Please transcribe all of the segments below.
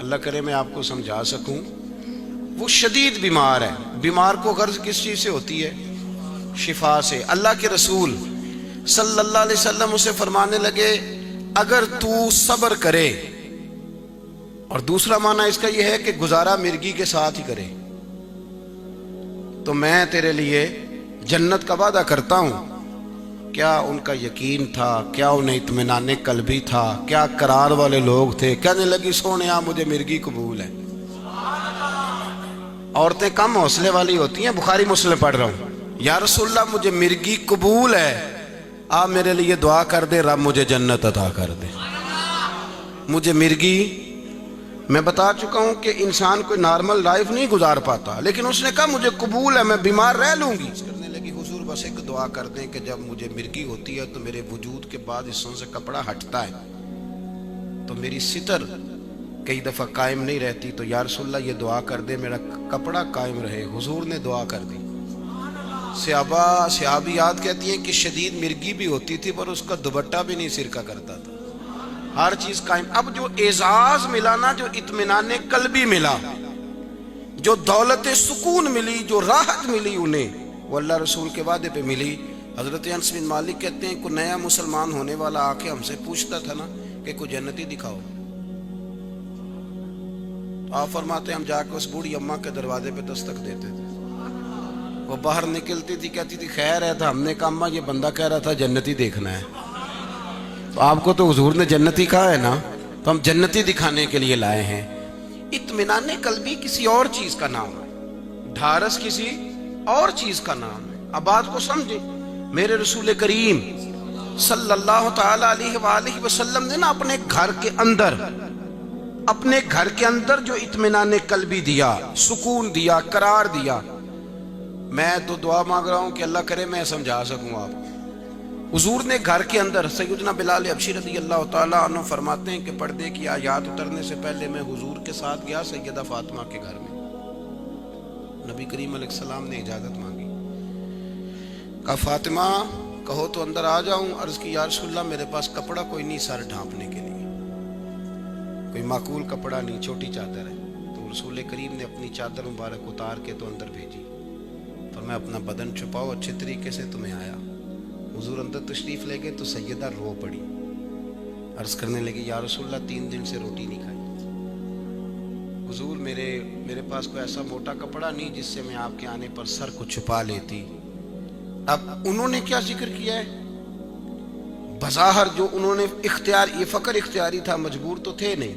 اللہ کرے میں آپ کو سمجھا سکوں. وہ شدید بیمار ہے. بیمار کو غرض کس چیز سے ہوتی ہے؟ شفا سے. اللہ کے رسول صلی اللہ علیہ وسلم اسے فرمانے لگے اگر تو صبر کرے، اور دوسرا معنی اس کا یہ ہے کہ گزارا مرگی کے ساتھ ہی کرے، تو میں تیرے لیے جنت کا وعدہ کرتا ہوں. کیا ان کا یقین تھا، کیا انہیں اطمینان قلبی تھا، کیا قرار والے لوگ تھے. کہنے لگی سونیا مجھے مرگی قبول ہے. عورتیں کم حوصلے والی ہوتی ہیں. بخاری مسلم پڑھ رہا ہوں. یا رسول اللہ مجھے مرگی قبول ہے، آپ میرے لیے دعا کر دے رب مجھے جنت عطا کر دے. مجھے مرگی، میں بتا چکا ہوں کہ انسان کوئی نارمل لائف نہیں گزار پاتا، لیکن اس نے کہا مجھے قبول ہے، میں بیمار رہ لوں گی. کرنے لگی حضور بس ایک دعا کر دیں کہ جب مجھے مرگی ہوتی ہے تو میرے وجود کے بعد حصوں سے کپڑا ہٹتا ہے تو میری ستر کئی دفعہ قائم نہیں رہتی، تو یا رسول اللہ یہ دعا کر دے میرا کپڑا قائم رہے. حضور نے دعا کر دی. صحابیات کہتی ہیں کہ شدید مرگی بھی ہوتی تھی پر اس کا دوپٹہ بھی نہیں سرکا کرتا تھا، ہر چیز قائم. اب جو اعزاز ملا نا، جو اطمینان قلبی ملا، جو دولت سکون ملی، جو راحت ملی انہیں، وہ اللہ رسول کے وعدے پہ ملی. حضرت انس بن مالک کہتے ہیں کوئی نیا مسلمان ہونے والا آ کے ہم سے پوچھتا تھا نا کہ کوئی جنتی دکھاؤ، تو آپ فرماتے ہم جا کے اس بوڑھی اماں کے دروازے پہ دستک دیتے تھے. وہ باہر نکلتی تھی، کہتی تھی خیر ہے. تو ہم نے کہا اماں یہ بندہ کہہ رہا تھا جنتی دیکھنا ہے. تو آپ کو تو حضور نے جنتی کہا ہے نا، تو ہم جنتی دکھانے کے لیے لائے ہیں. اطمینان قلبی کسی اور چیز کا نام ہے، ڈھارس کسی اور چیز کا نام ہے. اب بات کو سمجھیں. میرے رسول کریم صلی اللہ تعالی علیہ وآلہ وسلم نے نا اپنے گھر کے اندر جو اطمینان قلبی دیا، سکون دیا، قرار دیا. میں تو دعا مانگ رہا ہوں کہ اللہ کرے میں سمجھا سکوں آپ کو. حضور نے گھر کے اندر، سیدنا بلال حبشی رضی اللہ تعالیٰ عنہ فرماتے ہیں کہ پردے کی آیات اترنے سے پہلے میں حضور کے ساتھ گیا سیدہ فاطمہ کے گھر میں. نبی کریم علیہ السلام نے اجازت مانگی. کہا فاطمہ کہو تو اندر آ جاؤں. عرض کی یا رسول اللہ میرے پاس کپڑا کوئی نہیں سر ڈھانپنے کے لیے، کوئی معقول کپڑا نہیں، چھوٹی چادر ہے. تو رسول کریم نے اپنی چادر مبارک اتار کے تو اندر بھیجی. میں اپنا بدن چھپاؤ اچھے طریقے سے. تمہیں آیا. حضور اندر تشریف لے گئے تو سیدہ رو پڑی. عرض کرنے لگی یا رسول اللہ 3 دن سے روٹی نہیں کھائی. حضور میرے پاس کوئی ایسا موٹا کپڑا نہیں جس سے میں آپ کے آنے پر سر کو چھپا لیتی. اب انہوں نے کیا ذکر کیا ہے؟ بظاہر جو انہوں نے یہ فقر اختیاری تھا، مجبور تو تھے نہیں.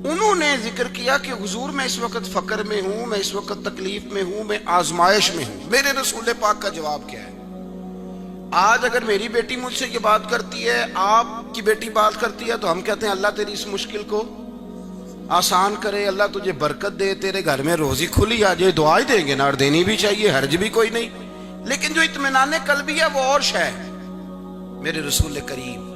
انہوں نے ذکر کیا کہ حضور میں اس وقت فقر میں ہوں، میں اس وقت تکلیف میں ہوں، میں آزمائش میں ہوں. میرے رسول پاک کا جواب کیا ہے؟ آج اگر میری بیٹی مجھ سے یہ بات کرتی ہے، آپ کی بیٹی بات کرتی ہے، تو ہم کہتے ہیں اللہ تیری اس مشکل کو آسان کرے، اللہ تجھے برکت دے، تیرے گھر میں روزی کھلی آ جائے. دعا ہی دیں گے نا، اور دینی بھی چاہیے، حرج بھی کوئی نہیں. لیکن جو اطمینان قلبی ہے وہ اور شے. میرے رسول کریم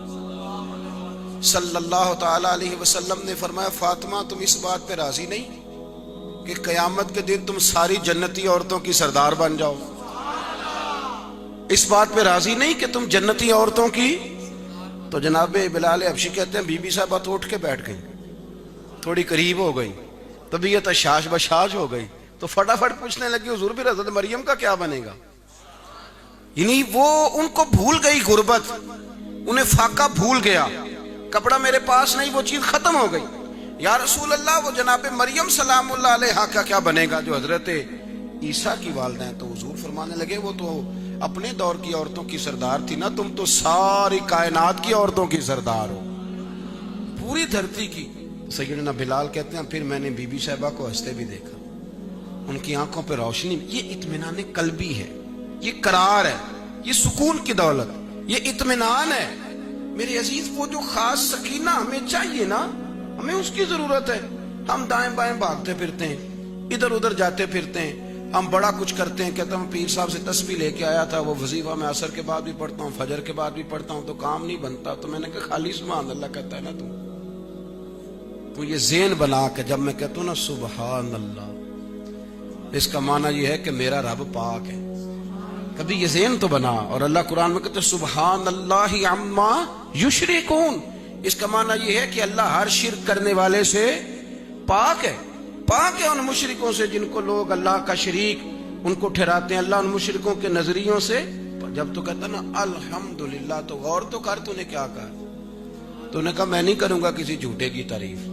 صلی اللہ تعالی علیہ وسلم نے فرمایا فاطمہ تم اس بات پہ راضی نہیں کہ قیامت کے دن تم ساری جنتی عورتوں کی سردار بن جاؤ؟ اس بات پہ راضی نہیں کہ تم جنتی عورتوں کی؟ تو جناب بلال حبشی کہتے ہیں بی بی صاحبہ تو اٹھ کے بیٹھ گئی، تھوڑی قریب ہو گئی، طبیعت اشاش بشاش ہو گئی، تو فٹافٹ پوچھنے لگی حضور بھی حضرت مریم کا کیا بنے گا؟ یعنی وہ ان کو بھول گئی غربت، انہیں فاقہ بھول گیا. کپڑا میرے پاس نہیں، وہ چیز ختم ہو گئی. یا رسول اللہ وہ جناب مریم سلام اللہ علیہا کا کیا بنے گا جو حضرت عیسیٰ کی والدہ ہیں؟ تو حضور فرمانے لگے وہ تو اپنے دور کی عورتوں کی سردار تھی نا، تم تو ساری کائنات کی عورتوں کی سردار ہو، پوری دھرتی کی. سیدنا بلال کہتے ہیں پھر میں نے بی بی صاحبہ کو ہنستے بھی دیکھا، ان کی آنکھوں پہ روشنی. یہ اطمینان قلبی ہے، یہ قرار ہے، یہ سکون کی دولت، یہ اطمینان ہے. میرے عزیز وہ جو خاص سکینہ ہمیں چاہیے نا، ہمیں اس کی ضرورت ہے. ہم دائیں بائیں بھاگتے پھرتے ہیں، ادھر ادھر جاتے پھرتے ہیں، ہم بڑا کچھ کرتے ہیں. کہتا ہوں پیر صاحب سے تسبیح لے کے آیا تھا، وہ وظیفہ میں عصر کے بعد بھی پڑھتا ہوں، فجر کے بعد بھی پڑھتا ہوں، تو کام نہیں بنتا. تو میں نے کہا خالی سبحان اللہ کہتا ہے نا تو یہ ذہن بنا کے جب میں کہتا ہوں نا سبحان اللہ، اس کا معنی یہ ہے کہ میرا رب پاک ہے. کبھی یہ ذہن تو بنا. اور اللہ قرآن میں کہتے ہیں سبحان اللہ عما یشرکون، اس کا معنی یہ ہے کہ اللہ ہر شرک کرنے والے سے پاک ہے ان مشرکوں سے جن کو لوگ اللہ کا شریک ان کو ٹھہراتے ہیں، اللہ ان مشرکوں کے نظریوں سے۔ جب تو کہتا نا الحمدللہ، تو غور تو کر، تو نے کیا کہا؟ تو نے کہا میں نہیں کروں گا کسی جھوٹے کی تعریف،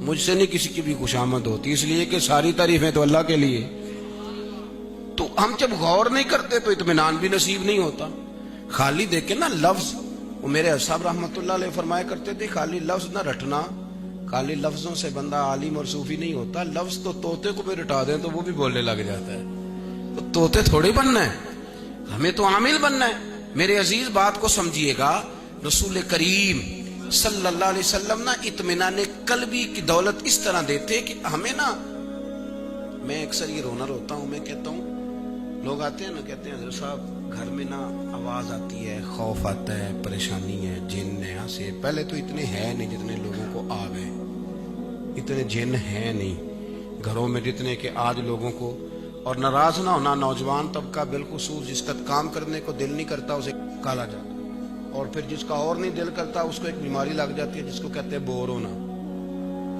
مجھ سے نہیں کسی کی بھی خوشامد ہوتی، اس لیے کہ ساری تعریفیں تو اللہ کے لیے۔ تو ہم جب غور نہیں کرتے تو اطمینان بھی نصیب نہیں ہوتا۔ خالی دیکھیں نا لفظ، وہ میرے صاحب رحمۃ اللہ علیہ فرمایا کرتے تھے خالی لفظ نہ رٹنا، خالی لفظوں سے بندہ عالم اور صوفی نہیں ہوتا، لفظ تو طوطے کو بھی رٹا دیں تو وہ بھی بولنے لگ جاتا ہے۔ تو طوطے تھوڑی بننا ہے، ہمیں تو عامل بننا ہے۔ میرے عزیز بات کو سمجھیے گا، رسول کریم صلی اللہ علیہ وسلم نا اطمینان قلبی کی دولت اس طرح دیتے کہ ہمیں نا، میں اکثر یہ روتا ہوں، میں کہتا ہوں لوگ آتے ہیں نا کہتے ہیں حضرت صاحب گھر میں نا آواز آتی ہے، خوف آتا ہے، پریشانی ہے، جن ہے سے پہلے تو اتنے ہیں نہیں جتنے لوگوں کو آ گئے، اتنے جن ہیں نہیں گھروں میں جتنے کہ آج لوگوں کو۔ اور ناراض نہ ہونا، نوجوان طبقہ بالخصوص جس کا کام کرنے کو دل نہیں کرتا اسے کالا جاتا، اور پھر جس کا اور نہیں دل کرتا اس کو ایک بیماری لگ جاتی ہے جس کو کہتے ہیں بور ہونا۔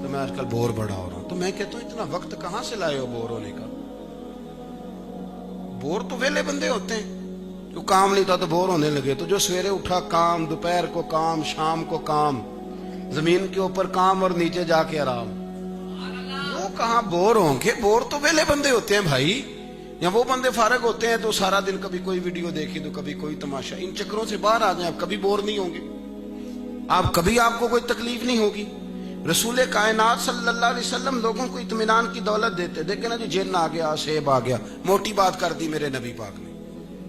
تو میں آج کل بور بڑا ہو رہا ہوں، تو میں کہتا ہوں اتنا وقت کہاں سے لائے ہو بور ہونے کا؟ بور تو ویلے بندے ہوتے ہیں، جو کام نہیں تھا تو بور ہونے لگے، تو جو سویرے اٹھا کام، دوپہر کو کام، شام کو کام، زمین کے اوپر کام اور نیچے جا کے آرام، وہ کہاں بور ہوں گے؟ بور تو ویلے بندے ہوتے ہیں بھائی، یا وہ بندے فارغ ہوتے ہیں تو سارا دن کبھی کوئی ویڈیو دیکھی تو کبھی کوئی تماشا۔ ان چکروں سے باہر آ جائیں، آپ کبھی بور نہیں ہوں گے، آپ کو کوئی تکلیف نہیں ہوگی۔ رسول کائنات صلی اللہ علیہ وسلم لوگوں کو اطمینان کی دولت دیتے۔ دیکھیں نا جی، جن آ گیا، سیب آ گیا، موٹی بات کر دی میرے نبی پاک نے،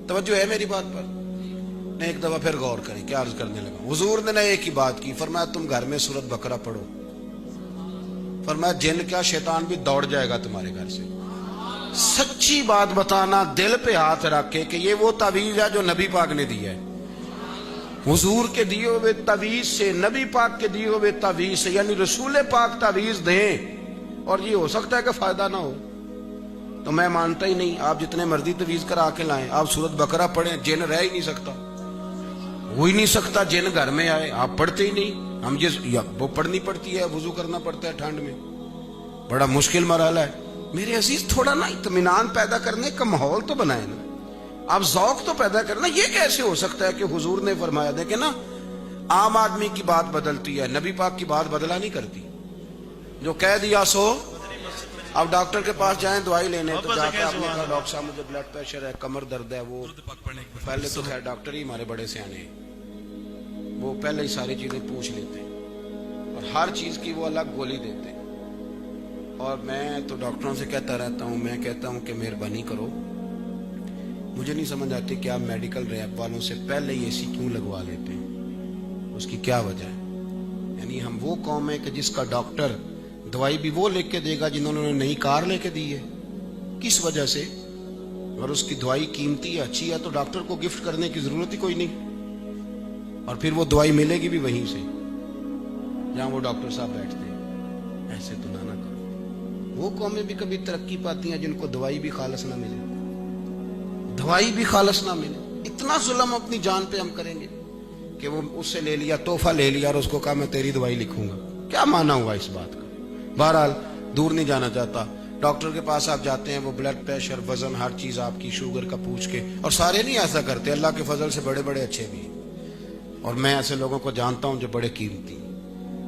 توجہ ہے میری بات پر؟ میں ایک دفعہ پھر غور کریں، کیا عرض کرنے لگا۔ حضور نے ایک ہی بات کی، فرمایا تم گھر میں سورۃ بقرہ پڑھو، فرمایا جن کیا شیطان بھی دوڑ جائے گا تمہارے گھر سے۔ سچی بات بتانا، دل پہ ہاتھ رکھ کے کہ یہ وہ تعویذ ہے جو نبی پاک نے دی ہے، حضور کے دیے ہوئے تعویذ سے، نبی پاک کے دیے ہوئے تعویذ سے، یعنی رسول پاک تعویذ دیں اور یہ ہو سکتا ہے کہ فائدہ نہ ہو، تو میں مانتا ہی نہیں۔ آپ جتنے مرضی تعویذ کرا کے لائیں، آپ سورۃ بقرہ پڑھیں، جن رہ ہی نہیں سکتا، ہو ہی نہیں سکتا جن گھر میں آئے۔ آپ پڑھتے ہی نہیں، ہم وہ پڑھنی پڑتی ہے، وضو کرنا پڑتا ہے ٹھنڈ میں، بڑا مشکل مرحلہ ہے۔ میرے عزیز تھوڑا نا اطمینان پیدا کرنے کا ماحول تو بنائے نا، آپ ذوق تو پیدا کرنا۔ یہ کیسے ہو سکتا ہے کہ حضور نے فرمایا، دیکھیں نا عام آدمی کی بات بدلتی ہے، نبی پاک کی بات بدلا نہیں کرتی، جو کہہ دیا سو۔ اب ڈاکٹر کے پاس جائیں دوائی لینے، تو جا کے آپ نے کہا ڈاکٹر صاحب مجھے بلڈ پریشر ہے، کمر درد ہے، وہ پہلے تو خیر ڈاکٹر ہی ہمارے بڑے سیانے ہیں، وہ پہلے ہی ساری چیزیں پوچھ لیتے ہیں اور ہر چیز کی وہ الگ گولی دیتے ہیں۔ اور میں تو ڈاکٹروں سے کہتا رہتا ہوں، میں کہتا ہوں کہ مہربانی کرو، مجھے نہیں سمجھ آتی کہ آپ میڈیکل ریپ والوں سے پہلے ہی اے سی کیوں لگوا لیتے ہیں، اس کی کیا وجہ ہے؟ یعنی ہم وہ قوم ہے کہ جس کا ڈاکٹر دوائی بھی وہ لکھ کے دے گا جنہوں نے نئی کار لے کے دی ہے، کس وجہ سے؟ اور اس کی دوائی قیمتی ہے، اچھی ہے، تو ڈاکٹر کو گفٹ کرنے کی ضرورت ہی کوئی نہیں، اور پھر وہ دوائی ملے گی بھی وہیں سے جہاں وہ ڈاکٹر صاحب بیٹھتے ہیں۔ ایسے تو نہ کرو۔ وہ قومیں بھی کبھی ترقی پاتی ہیں جن کو دوائی بھی خالص نہ ملے، دوائی بھی خالص نہ ملے۔ اتنا ظلم اپنی جان پہ ہم کریں گے کہ وہ اس سے لے لیا، تحفہ لے لیا، اور اس کو کہا میں تیری دوائی لکھوں گا۔ کیا مانا ہوا اس بات کا؟ بہرحال دور نہیں جانا چاہتا، ڈاکٹر کے پاس آپ جاتے ہیں، وہ بلڈ پریشر، وزن، ہر چیز آپ کی، شوگر کا پوچھ کے، اور سارے نہیں ایسا کرتے، اللہ کے فضل سے بڑے بڑے اچھے بھی ہیں، اور میں ایسے لوگوں کو جانتا ہوں جو بڑے قیمتی ہیں،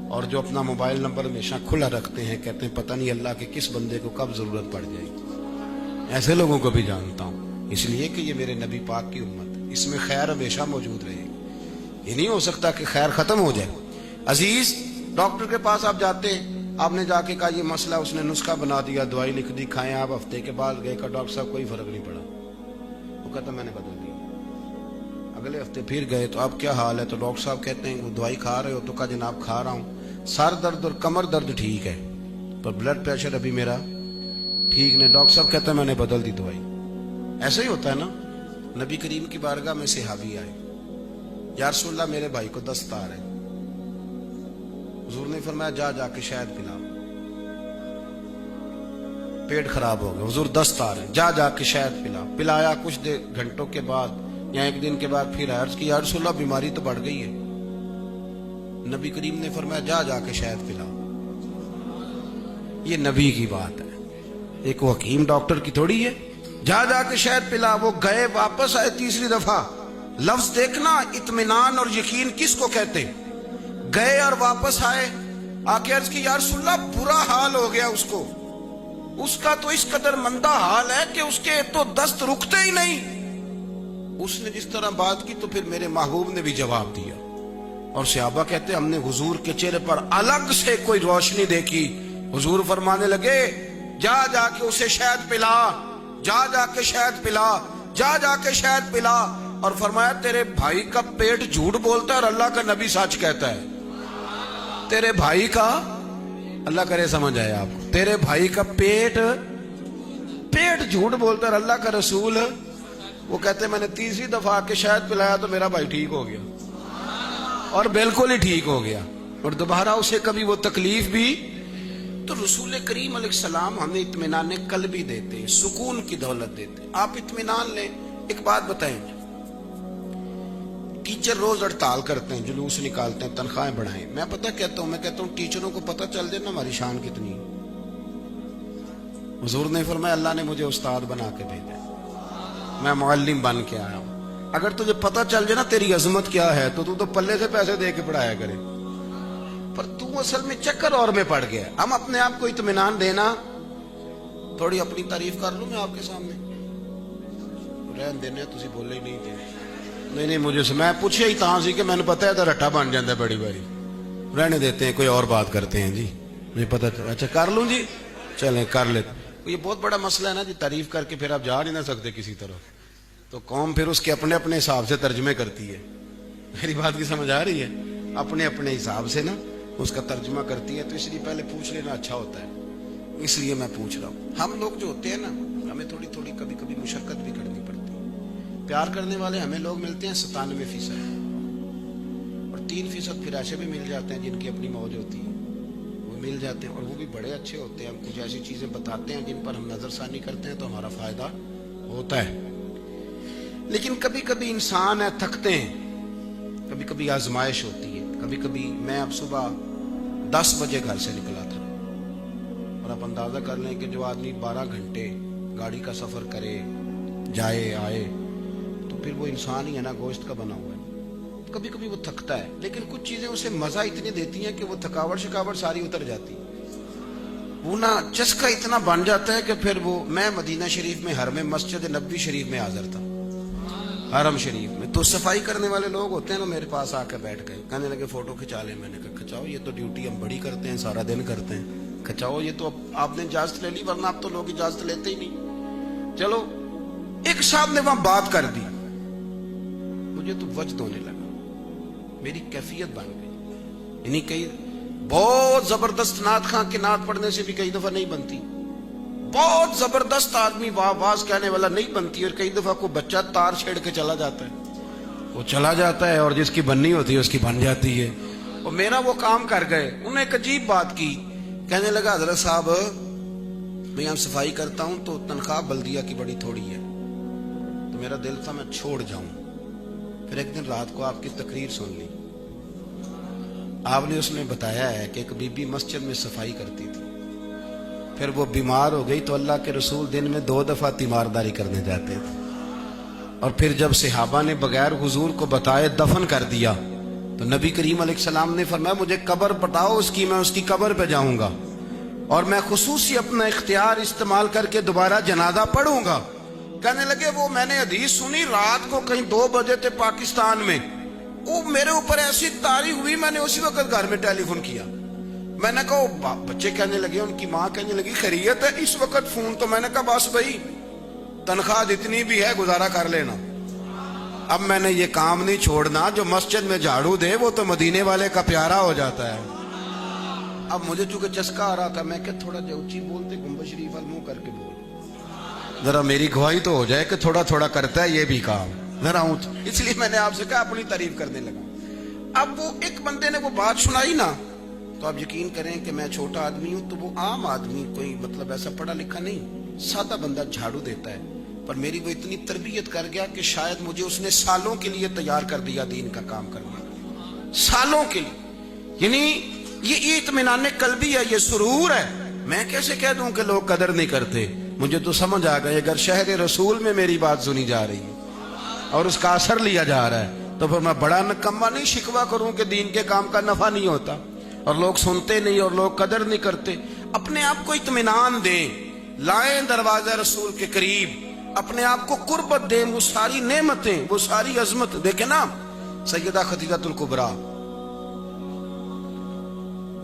اور جو اپنا موبائل نمبر ہمیشہ کھلا رکھتے ہیں، کہتے ہیں پتہ نہیں اللہ کے کس بندے کو کب ضرورت پڑ جائے گی۔ ایسے لوگوں کو بھی جانتا ہوں، اس لیے کہ یہ میرے نبی پاک کی امت، اس میں خیر ہمیشہ موجود رہے گی، یہ نہیں ہو سکتا کہ خیر ختم ہو جائے۔ عزیز ڈاکٹر کے پاس آپ جاتے ہیں، آپ نے جا کے کہا یہ مسئلہ، اس نے نسخہ بنا دیا، دوائی لکھ دی، کھائیں، آپ ہفتے کے بعد گئے، کہا ڈاکٹر صاحب کوئی فرق نہیں پڑا، وہ کہتا میں نے بدل دیا۔ اگلے ہفتے پھر گئے تو اب کیا حال ہے؟ تو ڈاکٹر صاحب کہتے ہیں وہ دوائی کھا رہے ہو؟ تو کہا جناب کھا رہا ہوں، سر درد اور کمر درد ٹھیک ہے پر بلڈ پریشر ابھی میرا ٹھیک نہیں۔ ڈاکٹر صاحب کہتے ہیں میں نے بدل دی دوائی۔ ایسا ہی ہوتا ہے نا۔ نبی کریم کی بارگاہ میں صحابی آئے، یا رسول اللہ میرے بھائی کو دست آ رہے، حضور نے فرمایا جا کے شہد پلا، پیٹ خراب ہو گیا، حضور دست آ رہے، جا کے شہد پلایا۔ کچھ گھنٹوں کے بعد یا ایک دن کے بعد پھر عرض کی، یا رسول اللہ بیماری تو بڑھ گئی ہے۔ نبی کریم نے فرمایا جا کے شہد پلا۔ یہ نبی کی بات ہے، ایک وہ حکیم ڈاکٹر کی تھوڑی ہے۔ جا جا کے شہد پلا، وہ گئے واپس آئے تیسری دفعہ۔ لفظ دیکھنا، اطمینان اور یقین کس کو کہتے؟ گئے اور واپس آئے، آ کے عرض کی یا رسول اللہ برا حال ہو گیا اس کو، اس کا تو اس قدر مندہ حال ہے کہ اس کے تو دست رکتے ہی نہیں۔ اس نے جس طرح بات کی تو پھر میرے محبوب نے بھی جواب دیا، اور صحابہ کہتے ہم نے حضور کے چہرے پر الگ سے کوئی روشنی دیکھی۔ حضور فرمانے لگے جا جا کے اسے شہد پلا، جا جا کے شہد پلا، جا جا کے شہد پلا، اور فرمایا تیرے بھائی کا پیٹ جھوٹ بولتا ہے اور اللہ کا نبی سچ کہتا ہے۔ تیرے بھائی کا، اللہ کرے سمجھ آئے آپ کو، تیرے بھائی کا پیٹ جھوٹ بولتا ہے اور اللہ کا رسول، وہ کہتے ہیں میں نے تیسری دفعہ آ کے شہد پلایا تو میرا بھائی ٹھیک ہو گیا، اور بالکل ہی ٹھیک ہو گیا، اور دوبارہ اسے کبھی وہ تکلیف بھی۔ تو رسول کریم علیہ السلام ہمیں اطمینان قلبی دیتے، سکون کی دولت دیتے۔ آپ اطمینان لیں۔ ایک بات بتائیں، ٹیچر روز ہڑتال کرتے ہیں، جلوس نکالتے ہیں، تنخواہیں بڑھائیں۔ میں کہتا ہوں ٹیچروں کو پتہ چل جائے نا ہماری شان کتنی ہے۔ حضور نے فرمایا اللہ نے مجھے استاد بنا کے بھیجا، میں معلم بن کے آیا ہوں۔ اگر تجھے پتہ چل جائے نا تیری عظمت کیا ہے تو پلے سے پیسے دے کے پڑھایا کرے، پر تو اصل میں چکر اور میں پڑ گیا۔ ہم اپنے آپ کو اطمینان دینا، تھوڑی اپنی تعریف کر لوں میں آپ کے سامنے، رہن دینے تسی بولے ہی نہیں تھے۔ نہیں مجھے میں پوچھے ہی تاں سی کہ میں نے پتا ہے تو رٹا بن جاتا ہے بڑی باری، رہنے دیتے ہیں، کوئی اور بات کرتے ہیں جی، مجھے پتا اچھا کر لوں جی، چلیں کر لیتے۔ یہ بہت بڑا مسئلہ ہے نا جی، تعریف کر کے پھر آپ جا نہیں نہ سکتے کسی طرح، تو قوم پھر اس کے اپنے اپنے حساب سے ترجمے کرتی ہے۔ میری بات کی سمجھ آ رہی ہے؟ اپنے اپنے حساب سے نا اس کا ترجمہ کرتی ہے، تو اس لیے پہلے پوچھ لینا اچھا ہوتا ہے، اس لیے میں پوچھ رہا ہوں۔ ہم لوگ جو ہوتے ہیں نا، ہمیں تھوڑی تھوڑی کبھی کبھی مشقت بھی کرنی پڑتی ہے۔ پیار کرنے والے ہمیں لوگ ملتے ہیں 97%، اور 3% پھر ایسے بھی مل جاتے ہیں جن کی اپنی موج ہوتی ہے، وہ مل جاتے ہیں، اور وہ بھی بڑے اچھے ہوتے ہیں۔ ہم کچھ ایسی چیزیں بتاتے ہیں جن پر ہم نظر ثانی کرتے ہیں تو ہمارا فائدہ ہوتا ہے۔ لیکن کبھی کبھی انسان ہے، تھکتے ہیں، کبھی کبھی آزمائش ہوتی ہے۔ کبھی کبھی میں اب صبح 10 بجے گھر سے نکلا تھا، اور آپ اندازہ کر لیں کہ جو آدمی 12 گھنٹے گاڑی کا سفر کرے، جائے آئے، تو پھر وہ انسان ہی ہے نا، گوشت کا بنا ہوا ہے۔ کبھی کبھی وہ تھکتا ہے، لیکن کچھ چیزیں اسے مزہ اتنی دیتی ہیں کہ وہ تھکاوٹ شکاوٹ ساری اتر جاتی ہے، وہ نا چسکا اتنا بن جاتا ہے کہ پھر وہ، میں مدینہ شریف میں حرم مسجد نبوی شریف میں حاضر تھا، حرم شریف میں، تو صفائی کرنے والے لوگ ہوتے ہیں نا، میرے پاس آ کے بیٹھ گئے، کہنے لگے فوٹو کھچا لیں۔ میں نے کہا کھچاؤ، یہ تو ڈیوٹی ہم بڑی کرتے ہیں، سارا دن کرتے ہیں، کھچاؤ، یہ تو آپ نے اجازت لے لی، ورنہ آپ تو لوگ اجازت لیتے ہی نہیں۔ چلو، ایک صاحب نے وہاں بات کر دی، مجھے تو وجد ہونے لگا، میری کیفیت بن گئی۔ یعنی کئی بہت زبردست نعت خواں کے نعت پڑھنے سے بھی کئی دفعہ نہیں بنتی، بہت زبردست آدمی آواز کہنے والا نہیں بنتی، اور کئی دفعہ کوئی بچہ تار چھیڑ کے چلا جاتا ہے، وہ چلا جاتا ہے، اور جس کی بننی ہوتی ہے اس کی بن جاتی ہے۔ اور میرا وہ کام کر گئے، انہوں نے ایک عجیب بات کی، کہنے لگا حضرت صاحب میں یہاں صفائی کرتا ہوں تو تنخواہ بلدیہ کی بڑی تھوڑی ہے، تو میرا دل تھا میں چھوڑ جاؤں۔ پھر ایک دن رات کو آپ کی تقریر سن لی، آپ نے اس میں بتایا ہے کہ ایک بی بی مسجد میں صفائی کرتی تھی، پھر وہ بیمار ہو گئی تو اللہ کے رسول دن میں 2 دفعہ تیمارداری کرنے جاتے تھے، اور پھر جب صحابہ نے بغیر حضور کو بتائے دفن کر دیا تو نبی کریم علیہ السلام نے فرمایا مجھے قبر بتاؤ اس کی، میں اس کی قبر پہ جاؤں گا، اور میں خصوصی اپنا اختیار استعمال کر کے دوبارہ جنازہ پڑھوں گا۔ کہنے لگے وہ میں نے حدیث سنی، رات کو کہیں 2 بجے تھے پاکستان میں، وہ میرے اوپر ایسی تاری ہوئی، میں نے اسی وقت گھر میں ٹیلی فون کیا، میں نے کہا بچے کہنے لگے، ان کی ماں کہنے لگی خیریت ہے اس وقت فون؟ تو میں نے کہا بس بھائی تنخواہ جتنی بھی ہے گزارا کر لینا، اب میں نے یہ کام نہیں چھوڑنا، جو مسجد میں جھاڑو دے وہ تو مدینے والے کا پیارا ہو جاتا ہے۔ اب مجھے چونکہ چسکا آ رہا تھا، میں کہ تھوڑا جا اونچی بولتے، گنبد شریف وال منہ کر کے بول، ذرا میری گواہی تو ہو جائے کہ تھوڑا تھوڑا کرتا ہے یہ بھی کام، ذرا اونچ، اس لیے میں نے آپ سے کہا اپنی تعریف کرنے لگا۔ اب وہ ایک بندے نے وہ بات سنائی نا، تو آپ یقین کریں کہ میں چھوٹا آدمی ہوں، تو وہ عام آدمی، کوئی مطلب ایسا پڑھا لکھا نہیں، سادہ بندہ جھاڑو دیتا ہے، پر میری وہ اتنی تربیت کر گیا کہ شاید مجھے اس نے سالوں کے لیے تیار کر دیا دین کا کام کرنے، سالوں کے لیے۔ یعنی یہ اطمینان قلبی ہے، یہ سرور ہے میں کیسے کہہ دوں کہ لوگ قدر نہیں کرتے؟ مجھے تو سمجھ آ گئی اگر شہر رسول میں میری بات سنی جا رہی ہے اور اس کا اثر لیا جا رہا ہے تو پھر میں بڑا نکما نہیں شکوہ کروں کہ دین کے کام کا نفع نہیں ہوتا اور لوگ سنتے نہیں اور لوگ قدر نہیں کرتے۔ اپنے آپ کو اطمینان دیں، لائیں دروازہ رسول کے قریب، اپنے آپ کو قربت دیں، وہ ساری نعمتیں، وہ ساری عظمت دیکھیں نا۔ سیدہ خدیجہ الکبریٰ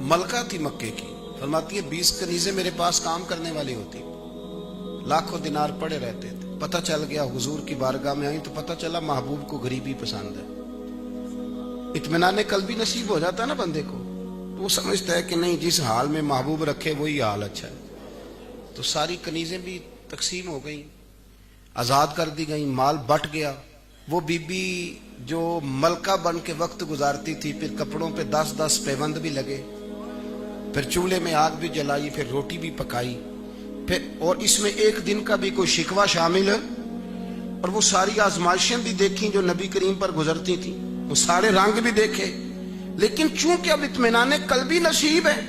ملکہ تھی مکے کی، فرماتی ہے 20 کنیزیں میرے پاس کام کرنے والی ہوتی، لاکھوں دینار پڑے رہتے تھے۔ پتہ چل گیا حضور کی بارگاہ میں آئی تو پتہ چلا محبوب کو غریبی پسند ہے۔ اطمینان قلبی نصیب ہو جاتا ہے نا بندے کو، تو وہ سمجھتا ہے کہ نہیں جس حال میں محبوب رکھے وہی حال اچھا ہے۔ تو ساری کنیزیں بھی تقسیم ہو گئیں، آزاد کر دی گئیں، مال بٹ گیا۔ وہ بی بی جو ملکہ بن کے وقت گزارتی تھی، پھر کپڑوں پہ 10 پیوند بھی لگے، پھر چولہے میں آگ بھی جلائی، پھر روٹی بھی پکائی، پھر اور اس میں ایک دن کا بھی کوئی شکوہ شامل ہے، اور وہ ساری آزمائشیں بھی دیکھیں جو نبی کریم پر گزرتی تھیں، وہ سارے رنگ بھی دیکھے۔ لیکن چونکہ اب اطمینان قلبی نصیب ہے،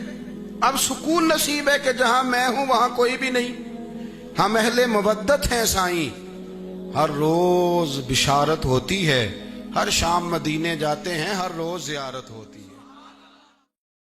اب سکون نصیب ہے کہ جہاں میں ہوں وہاں کوئی بھی نہیں، ہم اہل مودت ہیں سائیں، ہر روز بشارت ہوتی ہے، ہر شام مدینے جاتے ہیں، ہر روز زیارت ہوتی ہے۔